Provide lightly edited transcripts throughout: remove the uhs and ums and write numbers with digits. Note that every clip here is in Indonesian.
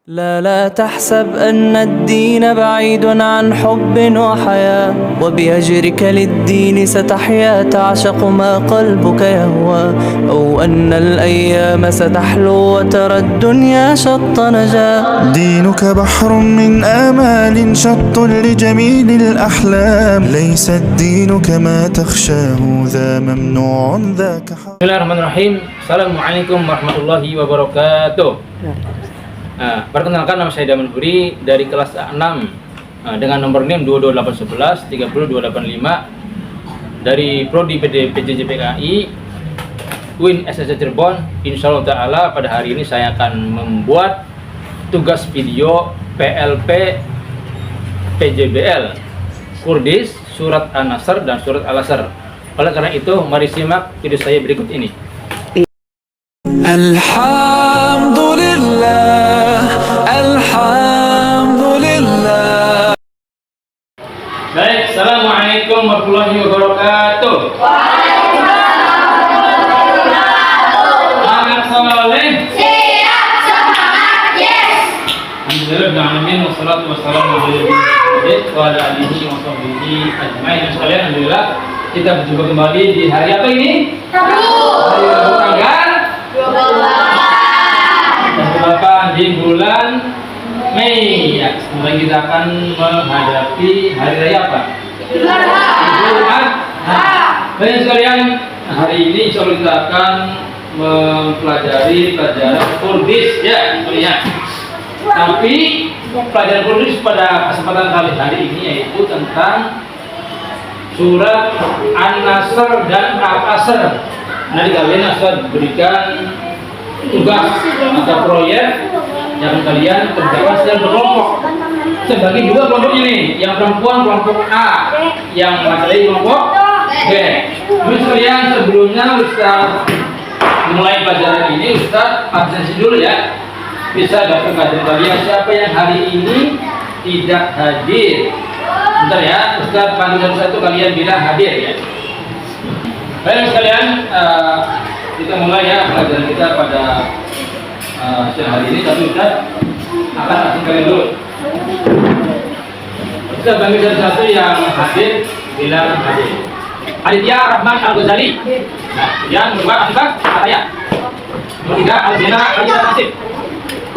لا تحسب أن الدين بعيد عن حب وحياة وبهجرك للدين ستحيا تعشق ما قلبك يهوى أو أن الأيام ستحلو وترى الدنيا شط نجاة. دينك بحر من آمال شط لجميل الأحلام ليس الدين كما تخشاه ذا ممنوع ذاك حرام. Bismillahirrahmanirrahim. Assalamualaikum warahmatullahi wabarakatuh. Perkenalkan, nama saya Daman Huri dari kelas 6 dengan nomor NIM 22811 30285 dari Prodi PJJ-PKI UIN SSC Cirebon. Insyaallah Ta'ala pada hari ini saya akan membuat tugas video PLP PJBL Kurdis, Surat An-Nasr dan Surat Al-Asr. Oleh karena itu, mari simak video saya berikut ini. Alhamdulillah, Alhamdulillah. Baik, Assalamualaikum warahmatullahi wabarakatuh. Semangat soleh. Siap, semangat, yes. Alhamdulillah, wassalatu wassalamu ala alihi wa sahbihi ajmain. Sekalian, alhamdulillah kita berjumpa kembali di hari apa ini? Hari Rabu tanggal 28 di bulan Mei. Ya, sebentar kita akan menghadapi hari raya apa? Idul Adha. Baik sekalian, hari ini insyaallah kita akan mempelajari pelajaran Kurdis ya, sekalian. Tapi pelajaran Kurdis pada kesempatan kali hari ini yaitu tentang surat An-Nasr dan Al-Asr. Nanti kalian akan berikan tugas atau proyek yang kalian kerjakan secara berkelompok. Saya bagi dua kelompoknya nih, yang perempuan kelompok A, yang laki-laki kelompok B. Terus kalian sebelumnya Ustaz mulai pelajaran ini, Ustaz absensi dulu ya. Bisa dapat kajian kalian siapa yang hari ini tidak hadir. Bentar ya, Ustaz panggil satu kalian bilang hadir ya. Baik sekalian, kita mulai ya pelajaran kita pada siang hari ini. Tapi Ustaz akan asing kalian dulu. Ustaz panggil satu yang hadir bilang hadir. Aditya Rahman Al-Ghazali. Yang kedua Asifah Ataya. Nomor 3 Al-Zina Al-Jina Nasib.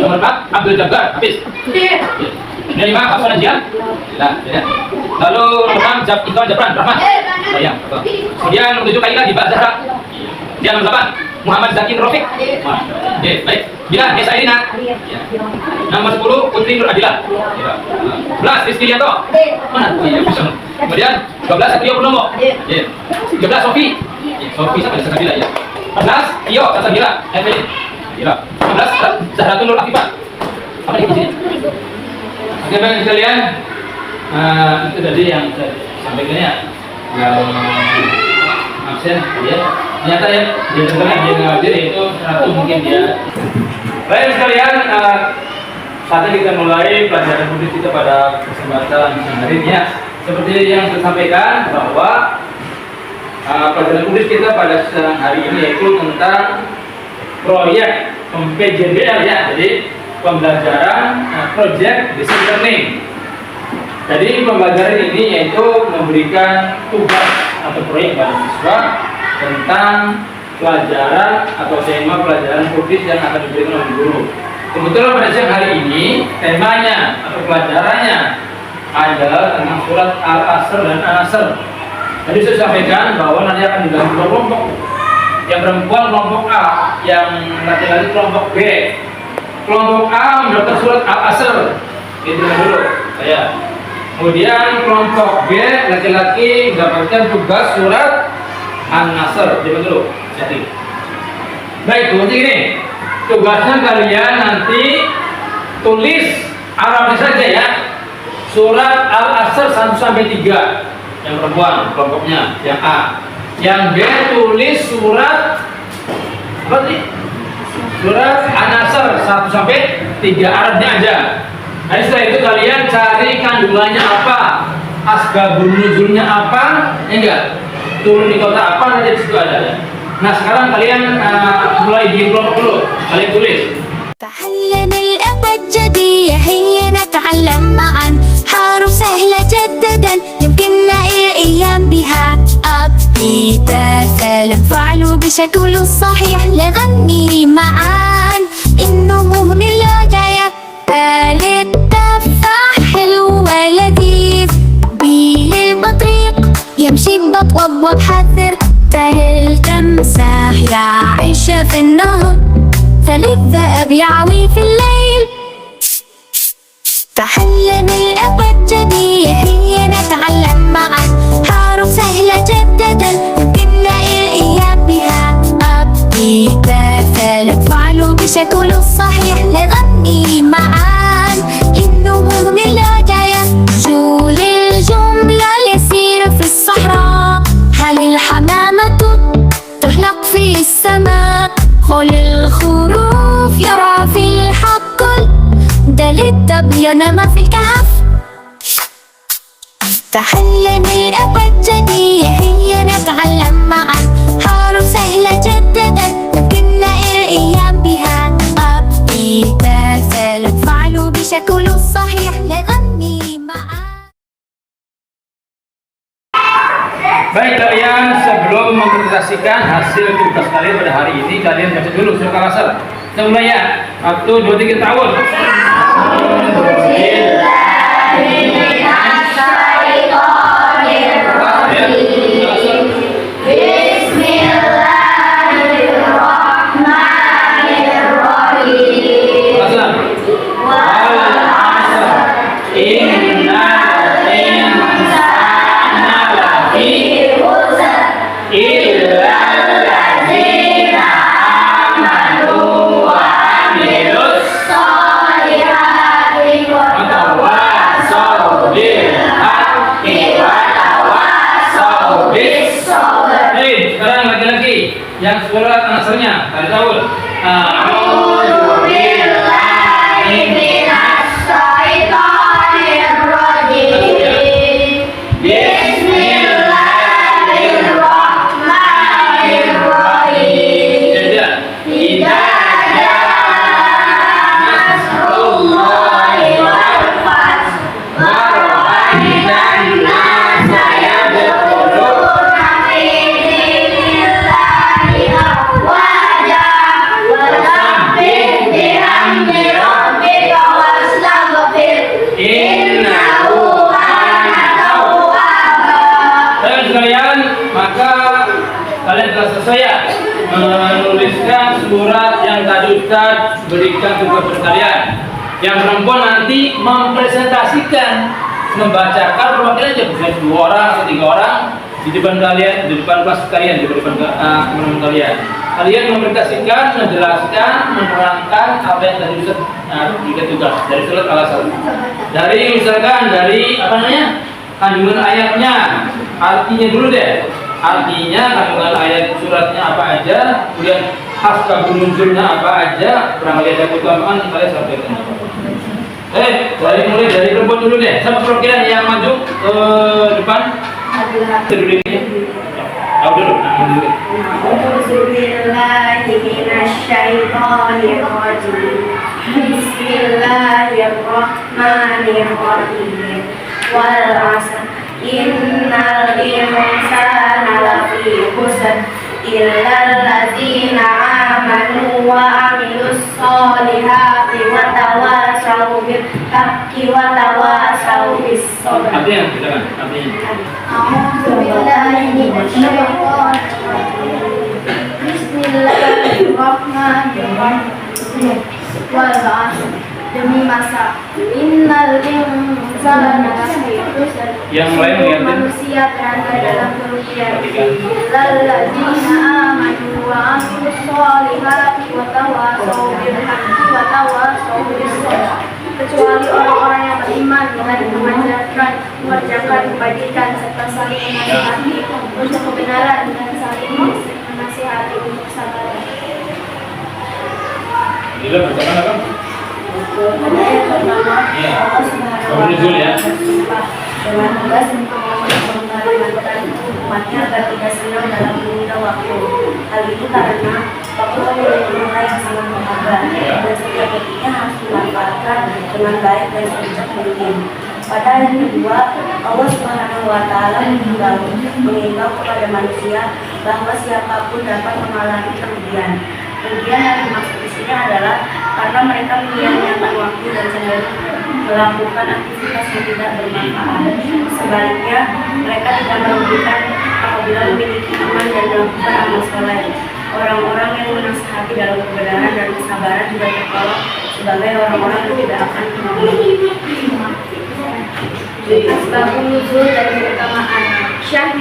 Nomor 4 Abdul Jabbar Hafiz. Yang 5 Hasan Najian. Lalu nomor 6 Iqbal Jabran Rahman. Sayang. Kemudian nomor 7 Kaila di Zahra. Yang nomor 8 Muhammad Zakin Rafiq. Baik. Bila Desa Irina. Nomor 10 Putri Nur Adila. 11 Rizky Lianto. Mana? Kemudian 12 Satrio Purnomo. 13 Sofi. Sofi sama Desa Sabila ya. 14 Tio Desa Sabila. 15 Zahratul Nur Afifah. Apa di sini? Oke, baik sekalian. Itu tadi yang saya sampaikan ya. Yang absen ya. Ternyata ya dia tengah dia ngajar itu satu mungkin dia. Baik sekalian, saat ini kita mulai pelajaran Kurdis kita pada kesempatan hari ini ya. Seperti yang saya sampaikan bahwa pelajaran Kurdis kita pada siang hari ini yaitu tentang proyek PJBL ya. Jadi pembelajaran project basic learning. Jadi pembelajaran ini yaitu memberikan tugas atau proyek pada siswa tentang pelajaran atau tema pelajaran Kurdis yang akan diberikan oleh guru. Kebetulan pada siang hari ini temanya atau pelajarannya adalah tentang surat Al-Asr dan An-Nasr. Tadi saya sampaikan bahwa nanti akan dibagi dua kelompok. Yang perempuan kelompok A, yang laki-laki kelompok B. Kelompok A mendapatkan surat Al-Asr. Itu dulu saya. Kemudian kelompok B laki-laki mendapatkan tugas surat An-Nasr. Coba dulu, setting. Baik, tugasnya gini. Tugasnya kalian nanti tulis Arabnya saja ya. Surat Al-Asr 1 sampai 3. Yang perempuan kelompoknya, yang A. Yang B tulis surat apa sih? Surat An-Nasr 1 sampai 3 Arabnya aja. Nah, setelah itu kalian cari kandungannya apa, asbabun nuzulnya apa, ya enggak? Turun di kota apa nanti di situ ada ya. Nah, sekarang kalian mulai di kelompok dulu. Kalian tulis. بشكل صحيح نغني معا النمو من الغاية التفاح حلو ولذيذ بيه البطريق يمشي ببطء وبحذر سهل تمساح يعيش في النهر فالذئب يعوي في الليل تحلم الأبجدية هي نتعلم معا حروف سهلة جدا كنا الإياب بها أبتدأ فعلوا بشكل صحيح نغني معا النمو من الغاية شو للجملة يسير في الصحراء هل الحمامة تحلق في السماء خل الخروف يرعى في الحقل الدب ينام في الكهف تحلم الأبجدية هي نتعلم معا حروف سهلة جدا كنا الإيام بها أبتدأ فعلوا بشكل صحيح نغني معا. Baik kalian, sebelum mempresentasikan hasil tugas kalian pada hari ini, kalian baca dulu surah Al-Asr. Semuanya, 1, 2, 3 tahun. Sekarang lagi-lagi yang surat Al-Asrnya tadi tahun. A'udzu billahi minas syaitonir rajim. Bismillahirrahmanirrahim. Idza jaa nasrullahi wal fath wa ra'aitan nasa yadkhuluna fi dinillahi afwaja wasabbih bihamdi rabbika wastaghfir innahu kana tawwaba. Teman sekalian, maka kalian telah selesai ya menuliskan surat yang tadi Ustaz berikan tugas kepada kalian. Yang perempuan nanti mempresentasikan, membacakan perwakilan aja, bisa 2 orang atau 3 orang di depan kalian, di depan kelas kalian, di depan teman-teman kalian. Kalian mempresentasikan, menjelaskan, menerangkan apa yang tadi Ustaz berikan tugas dari surat Al-Asr. Dari misalkan dari apa namanya? Kandungan ayatnya, artinya dulu deh. Artinya kandungan ayat suratnya apa aja, kemudian asbabun nuzulnya apa aja, barangkali ada keutamaan kalian sampaikan. Mulai dari perempuan dulu deh. Siapa perwakilan yang maju ke depan? Dulu ini. Tahu dulu. Bismillahirrahmanirrahim. Wal 'asr innal insana lafi khusr illa allazina amanu wa amilus solihati wa tawasaw bil haqqi wa tawasaw bis sabr. Artinya, silakan. Artinya. A'udzu billahi minasyaitonir rajim. Bismillahirrahmanirrahim. Wal 'asr demi masa innal insana lafi khusr. Yang lain lihatin. Manusia berada dalam kerugian. Lalladzina amanu wa amilus solihati wa tawasaw bil haqqi wa tawasaw bis sabr. Kecuali orang-orang yang beriman dan mengerjakan kebajikan serta saling menasihati untuk kebenaran dan saling menasihati untuk kesabaran. Bila bacakan apa? Pada ayat pertama, Allah Subhanahu wa Ta'ala dengan tegas memperingatkan umatnya agar tidak senang dalam menunda waktu. Hal itu karena waktu adalah jumlah yang sangat berharga dan setiap detiknya harus dimanfaatkan dengan baik dan sebijak mungkin. Pada ayat kedua, Allah Subhanahu wa Ta'ala mengimbau kepada manusia bahwa siapapun dapat mengalami kerugian. Kerugian yang dimaksud di sini adalah karena mereka menyia-nyiakan waktu dan cenderung melakukan aktivitas yang tidak bermanfaat. Sebaliknya, mereka tidak merugikan apabila memiliki iman dan melakukan amal soleh. Orang-orang yang menasihati dalam kebenaran dan kesabaran juga tergolong sebagai orang-orang yang tidak akan merugi. Asbabun nuzul dan keutamaan. Syekh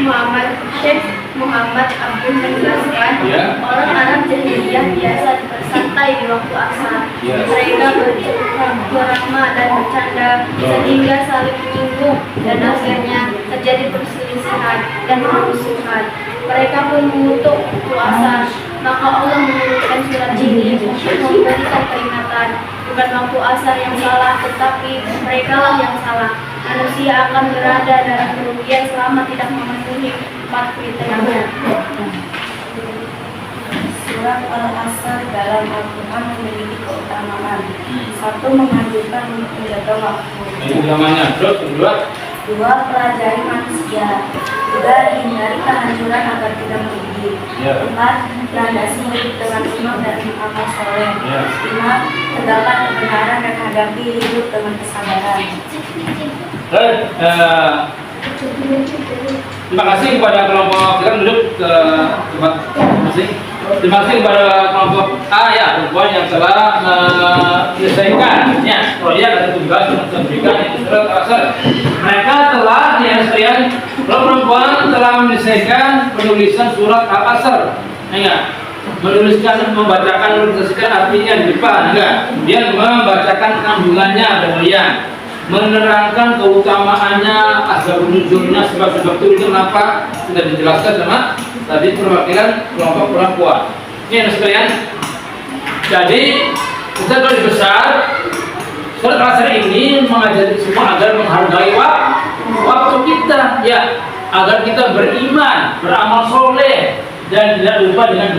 Muhammad Abdul menjelaskan, orang Arab jahiliyah biasa bersantai di waktu asar. Mereka bercengkrama dan bercanda sehingga saling menyinggung dan akhirnya terjadi perselisihan dan permusuhan. Mereka pun mengutuk waktu asar. Maka Allah menurunkan surat ini untuk memberikan peringatan. Bukan waktu asar yang salah, tetapi merekalah yang salah. Manusia akan berada dalam kerugian selama tidak memenuhi 4 kriteria. Surat Al-Asr dalam Al-Quran memiliki keutamaan. 1. Menganjurkan untuk menjaga waktu. Utamanya, terus kedua, 2. Pelajari manusia. 3. Hindari kehancuran agar tidak merugi. 4. Landasi hidup dengan iman dan amal soleh. 5. Tegakkan kebenaran dan hadapi hidup dengan kesabaran. Terima kasih kepada kelompok, kita duduk ke tempat masing. Terima kasih kepada kelompok A ya, perempuan yang telah menyelesaikan proyek atau tugas yang diberikan itu surat Al-Asr. Mereka telah sekalian, perempuan telah menyelesaikan penulisan surat Al-Asr. Enggak, membacakan artinya di depan, enggak. Dia membacakan kandungannya kemudian menerangkan keutamaannya, asbabun nuzulnya, sebab-sebab turunnya kenapa sudah dijelaskan sama tadi perwakilan kelompok perempuan. Ini sekalian. Jadi kita garis besar surat Al-Asr ini mengajari semua agar menghargai waktu kita, ya, agar kita beriman, beramal soleh dan tidak lupa dengan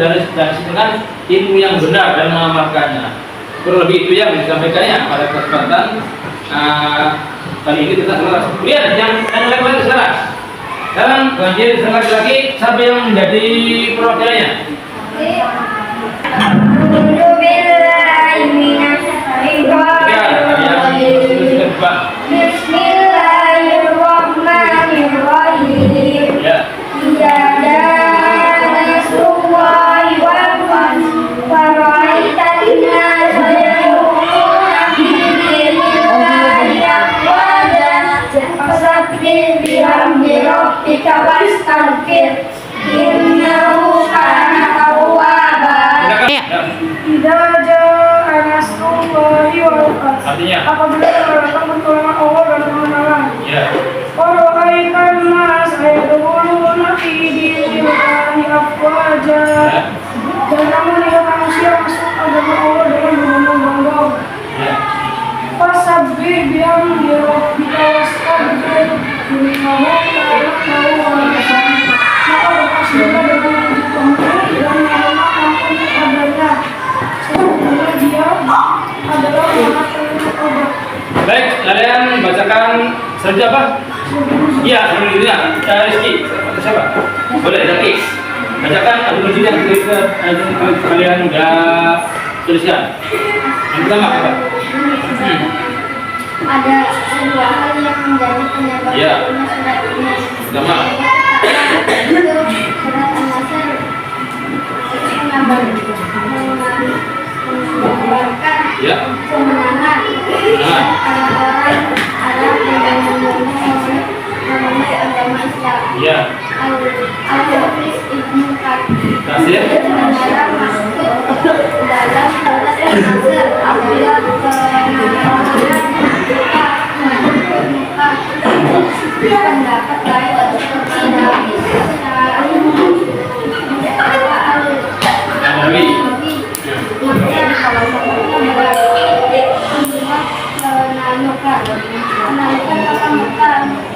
ilmu yang benar dan mengamalkannya. Kurang lebih itu yang disampaikannya pada kesempatan kali ini kita selesai. Lihat yang lain sekarang. Sekarang banjir lagi siapa yang menjadi perwakilannya? Bismillahirrahmanirrahim. Ya. Artinya apabila datang pertolongan Allah dan kemenangan. Warahaikan nas ayatuluna fi dinillahi afwaja. Dan kamu lihat manusia masuk agama Allah dengan berbondong-bondong. Fasabbih bihamdi rabbika wastaghfir innahu kana tawwaba. Maka bertasbihlah dengan memuji Tuhanmu dan memohon ampun kepadanya. Sesungguhnya Dia adalah Maha Penyayang Taubat. baik, kalian bacakan saja apa? Iya, alhamdulillah. Rizky, siapa? Boleh, Zaki. Bacakan alhamdulillah yang kalian udah tuliskan. Yang pertama apa? Ada sebuah hal yang menjadi penyebab surat ini. Pertama. Itu surat Al-Asr menggambarkan kemenangan orang-orang Arab yang memenuhi agama Islam. Al-Hafiz Ibnu Katsir sebenarnya masuk dalam surat Al-Asr apabila pendapat lain seperti Nabi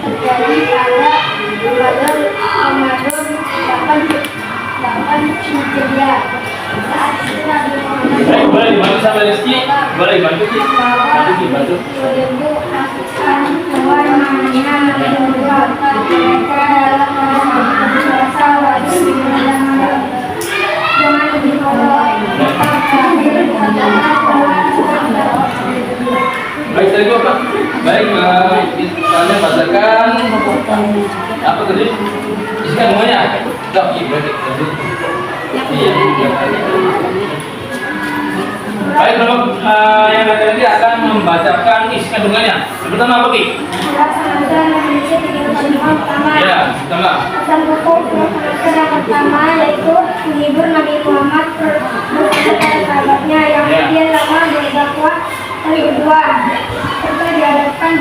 terjadi pada Ramadan 8 Hijriah. Saat itu Nabi Muhammad boleh dibantu sama Rizky? Boleh dibantu? Bantu. melakukan Baik, tadi apa? Baik, kalian bacakan apa tadi? Isikan semuanya. Tak, iya, iya. Baik, yang nanti akan membacakan isi kandungannya. Yang pertama apa, Ki? Ya, pertama. Pesan buku yang pertama yaitu menghibur Nabi Muhammad bersama sahabatnya yang kemudian lama berdakwah. Yang kedua, serta dihadapkan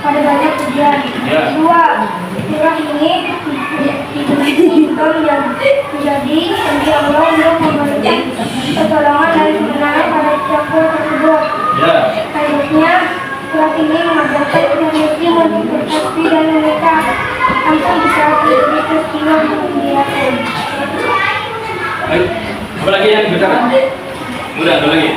pada banyak ujian. Kedua, surah ini menjadi janji Allah untuk memberikan pertolongan dari kebenaran pada campur tersebut. Selanjutnya, surat ini mengajarkan umat muslim untuk bertasbih dan menikah tanpa disyaratkan dari peristiwa kemudian. Baik, apa lagi yang dibacakan? Udah, ada lagi.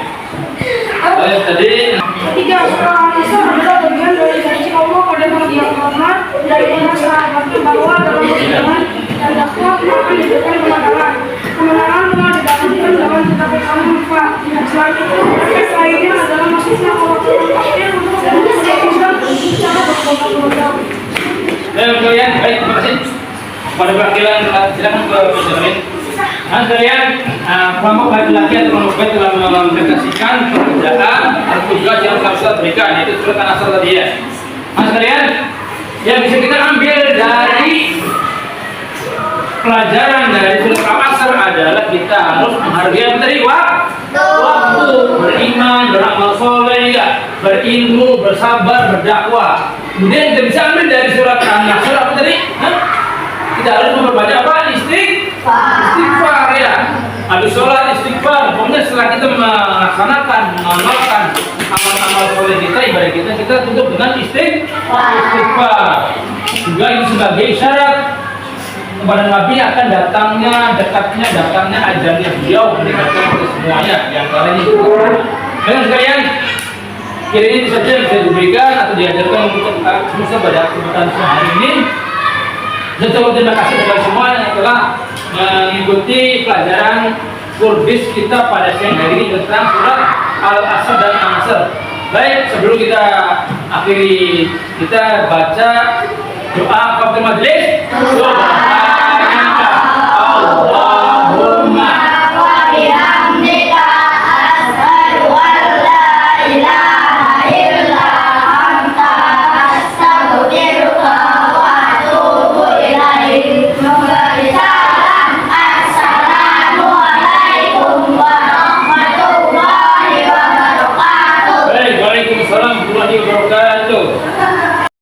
Baik, tadi. Ketiga, surah An-Nisa adalah bagian dari janji Allah pada Nabi Muhammad dari sahabatnya bahwa dalam perjuangan dan dakwah akan diberikan kebenaran. Kebenaran telah didapatkan dalam kitab Al-Mufa. Selain itu, efek lainnya adalah masuknya orang-orang kafir untuk Islam secara berkembang. Kalian, baik, terima kasih. Pada perwakilan, silakan ke Benjamin. Nah, kalian, kelompok laki-laki atau kelompok baik telah mempresentasikan pekerjaan atau tugas yang harus kita berikan, yaitu surat An-Nasr tadi ya. Nah, kalian, yang bisa kita ambil dari pelajaran dari surat Al-Asr adalah kita harus menghargai apa tadi? Waktu, beriman, beramal soleh, ya, berilmu, bersabar, berdakwah. Kemudian kita bisa ambil dari surat An-Nasr apa tadi? Kita harus memperbanyak apa? Istighfar ya. Habis sholat istighfar. Pokoknya setelah kita melaksanakan, mengamalkan amal-amal soleh kita, ibadah kita tutup dengan istighfar. Juga ini sebagai isyarat kepada Nabi akan datangnya ajalnya beliau mendekatkan kita semuanya. Yang kalian itu. Dengan sekalian, kira ini saja yang bisa diberikan atau diajarkan untuk kita pada kesempatan hari ini. Dan terima kasih kepada semua yang telah mengikuti pelajaran kurbis kita pada siang hari ini tentang surat Al-Asr dan An-Nasr. Baik, sebelum kita akhiri, kita baca doa kafaratul majlis.